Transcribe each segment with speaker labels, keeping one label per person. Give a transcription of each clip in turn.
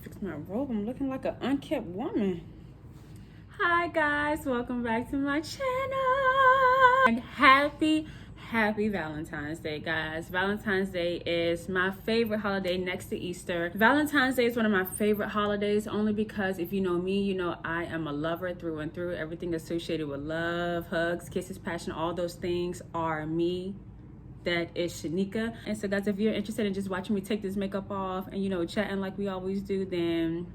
Speaker 1: Fix my robe. I'm looking like an unkept woman. Hi guys, welcome back to my channel. And happy Valentine's Day, guys. Valentine's Day is my favorite holiday next to Easter. Valentine's Day is one of my favorite holidays only because if you know me, you know I am a lover through and through. Everything associated with love, hugs, kisses, passion, all those things are me. That is Shenika. And so guys, if you're interested in just watching me take this makeup off and you know chatting like we always do, then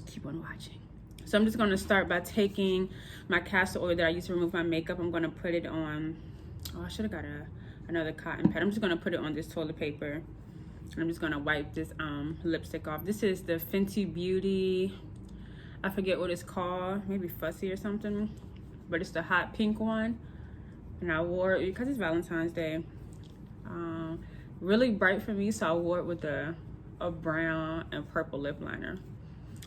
Speaker 1: keep on watching. So I'm just going to start by taking my castor oil that I used to remove my makeup. I'm going to put it on, oh, I should have got another cotton pad. I'm just going to put it on this toilet paper. And I'm just going to wipe this lipstick off. This is the Fenty Beauty, I forget what it's called, maybe Fussy or something, but it's the hot pink one. And I wore it because it's Valentine's Day. Really bright for me, so I wore it with a brown and purple lip liner.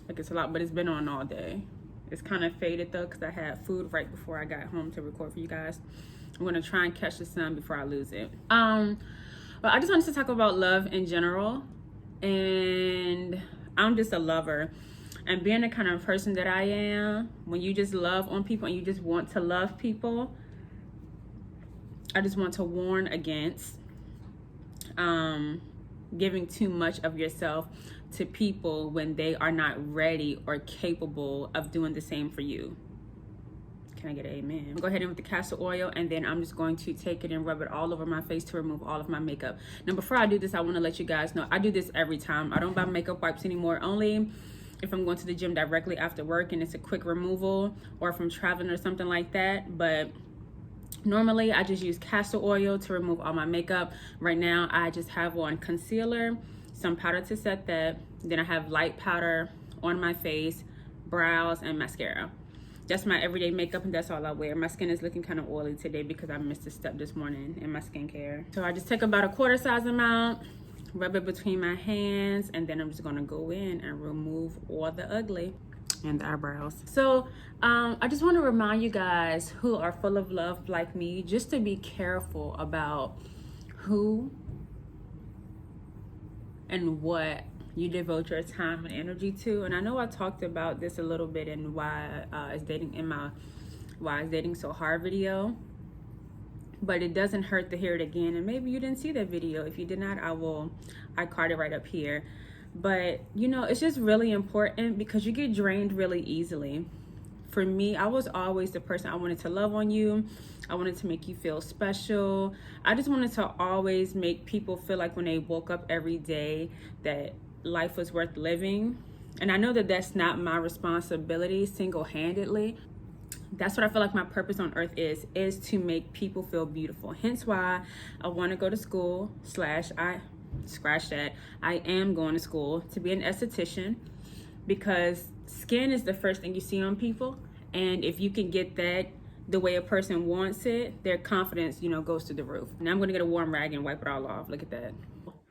Speaker 1: Like it's a lot, but it's been on all day. It's kind of faded though because I had food right before I got home to record for you guys. I'm gonna try and catch the sun before I lose it. But I just wanted to talk about love in general, and I'm just a lover. And being the kind of person that I am, when you just love on people and you just want to love people, I just want to warn against giving too much of yourself to people when they are not ready or capable of doing the same for you. Can I get an amen? Go ahead in with the castor oil, and then I'm just going to take it and rub it all over my face to remove all of my makeup. Now before I do this, I want to let you guys know I do this every time. I don't buy makeup wipes anymore, only if I'm going to the gym directly after work and it's a quick removal, or if I'm traveling or something like that. But normally I just use castor oil to remove all my makeup. Right now I just have on concealer, some powder to set that, then I have light powder on my face, brows, and mascara. That's my everyday makeup, and that's all I wear. My skin is looking kind of oily today because I missed a step this morning in my skincare. So I just take about a quarter size amount, rub it between my hands, and then I'm just gonna go in and remove all the ugly and the eyebrows. So I just want to remind you guys who are full of love like me, just to be careful about who and what you devote your time and energy to. And I know I talked about this a little bit in why is dating in my why is dating so hard video, but it doesn't hurt to hear it again. And maybe you didn't see that video. If you did not, I card it right up here. But you know, it's just really important because you get drained really easily. For me, I was always the person, I wanted to love on you. I wanted to make you feel special. I just wanted to always make people feel like when they woke up every day that life was worth living. And I know that that's not my responsibility single-handedly. That's what I feel like my purpose on earth is to make people feel beautiful. Hence why I want to go to school I am going to school to be an esthetician, because skin is the first thing you see on people, and if you can get that the way a person wants it, their confidence, you know, goes through the roof. Now I'm going to get a warm rag and wipe it all off. Look at that.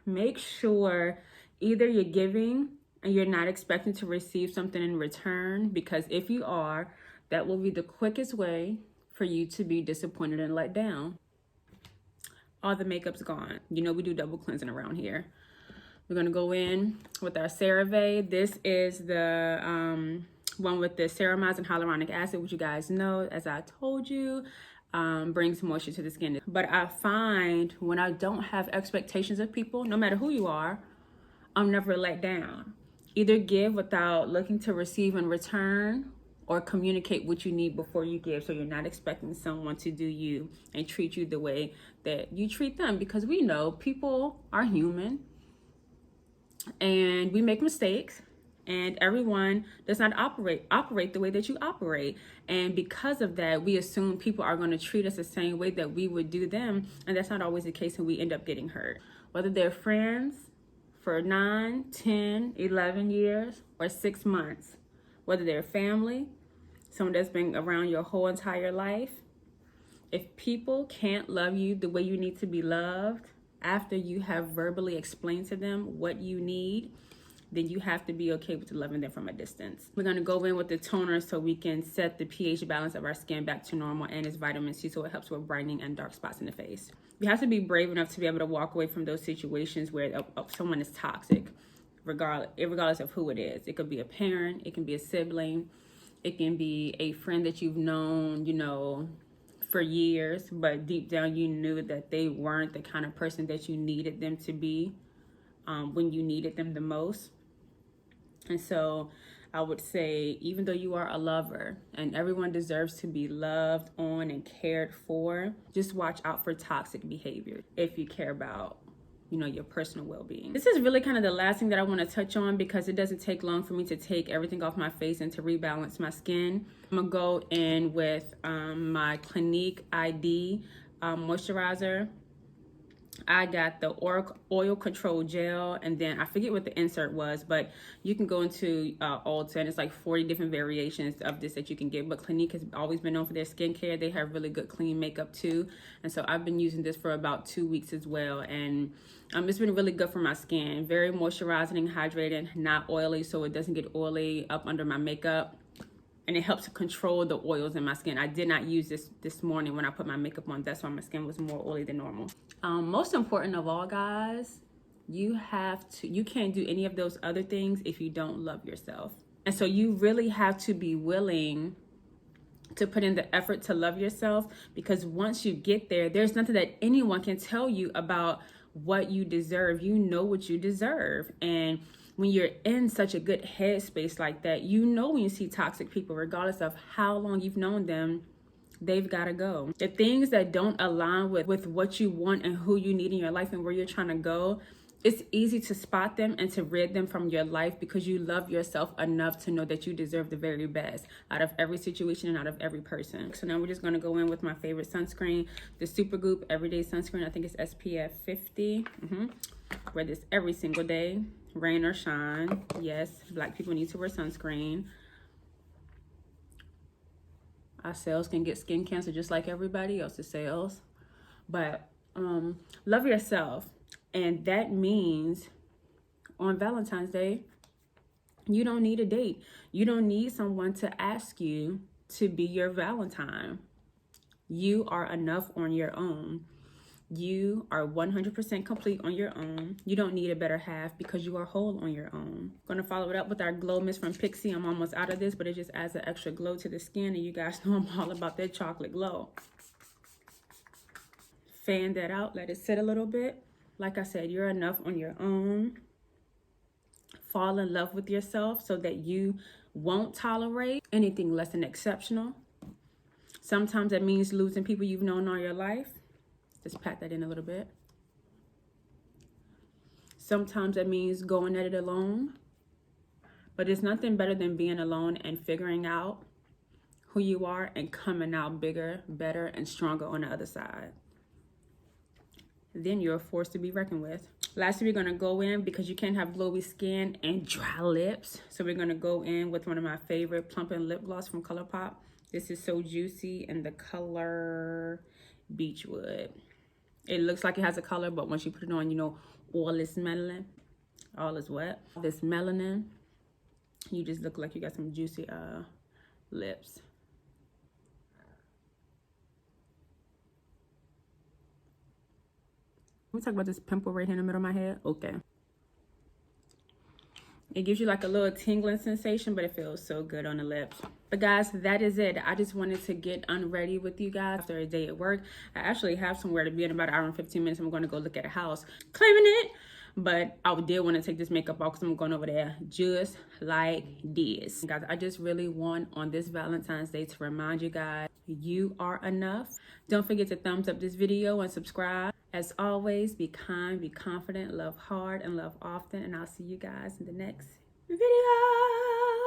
Speaker 1: Make sure either you're giving and you're not expecting to receive something in return, because if you are, that will be the quickest way for you to be disappointed and let down. All the makeup's gone. You know we do double cleansing around here. We're gonna go in with our CeraVe. This is the one with the ceramide and hyaluronic acid, which you guys know, as I told you, brings moisture to the skin. But I find when I don't have expectations of people, no matter who you are, I'm never let down. Either give without looking to receive in return, or communicate what you need before you give, so you're not expecting someone to do you and treat you the way that you treat them, because we know people are human and we make mistakes, and everyone does not operate the way that you operate. And because of that, we assume people are going to treat us the same way that we would do them, and that's not always the case, and we end up getting hurt. Whether they're friends for 9, 10, 11 years, or 6 months, whether they're family, someone that's been around your whole entire life, if people can't love you the way you need to be loved after you have verbally explained to them what you need, then you have to be okay with loving them from a distance. We're gonna go in with the toner so we can set the pH balance of our skin back to normal, and it's vitamin C, so it helps with brightening and dark spots in the face. You have to be brave enough to be able to walk away from those situations where someone is toxic, regardless of who it is. It could be a parent, it can be a sibling, it can be a friend that you've known, you know, for years, but deep down you knew that they weren't the kind of person that you needed them to be when you needed them the most. And so I would say, even though you are a lover and everyone deserves to be loved on and cared for, just watch out for toxic behavior if you care about, you know, your personal well-being. This is really kind of the last thing that I want to touch on, because it doesn't take long for me to take everything off my face and to rebalance my skin. I'm gonna go in with my Clinique ID moisturizer. I got the oil control gel, and then I forget what the insert was, but you can go into Ulta, and it's like 40 different variations of this that you can get. But Clinique has always been known for their skincare. They have really good clean makeup too, and so I've been using this for about 2 weeks as well, and it's been really good for my skin. Very moisturizing, hydrating, not oily, so it doesn't get oily up under my makeup. And it helps to control the oils in my skin. I did not use this morning when I put my makeup on. That's why my skin was more oily than normal. Most important of all, guys, you can't do any of those other things if you don't love yourself. And so you really have to be willing to put in the effort to love yourself, because once you get there, there's nothing that anyone can tell you about what you deserve. You know what you deserve. And when you're in such a good headspace like that, you know, when you see toxic people, regardless of how long you've known them, they've got to go. The things that don't align with what you want and who you need in your life and where you're trying to go, it's easy to spot them and to rid them from your life, because you love yourself enough to know that you deserve the very best out of every situation and out of every person. So now we're just going to go in with my favorite sunscreen, the Supergoop Everyday Sunscreen. I think it's SPF 50. Wear this every single day, rain or shine. Yes, Black people need to wear sunscreen. Our cells can get skin cancer just like everybody else's cells. But love yourself. And that means on Valentine's Day, you don't need a date. You don't need someone to ask you to be your Valentine. You are enough on your own. You are 100% complete on your own. You don't need a better half, because you are whole on your own. Gonna follow it up with our Glow Mist from Pixi. I'm almost out of this, but it just adds an extra glow to the skin, and you guys know I'm all about that chocolate glow. Fan that out, let it sit a little bit. Like I said, you're enough on your own. Fall in love with yourself so that you won't tolerate anything less than exceptional. Sometimes that means losing people you've known all your life. Just pat that in a little bit. Sometimes that means going at it alone. But there's nothing better than being alone and figuring out who you are and coming out bigger, better, and stronger on the other side. Then you're a force to be reckoned with. Lastly, we're gonna go in, because you can't have glowy skin and dry lips. So we're gonna go in with one of my favorite plumping lip gloss from ColourPop. This is So Juicy in the color Beechwood. It looks like it has a color, but once you put it on, you know, all is melanin. All is what? This melanin. You just look like you got some juicy lips. Let me talk about this pimple right here in the middle of my head. Okay. It gives you like a little tingling sensation, but it feels so good on the lips. But guys, that is it. I just wanted to get unready with you guys after a day at work. I actually have somewhere to be in about an hour and 15 minutes. I'm going to go look at a house, claiming it. But I did want to take this makeup off, because I'm going over there just like this. Guys, I just really want on this Valentine's Day to remind you guys, you are enough. Don't forget to thumbs up this video and subscribe. As always, be kind, be confident, love hard, and love often. And I'll see you guys in the next video.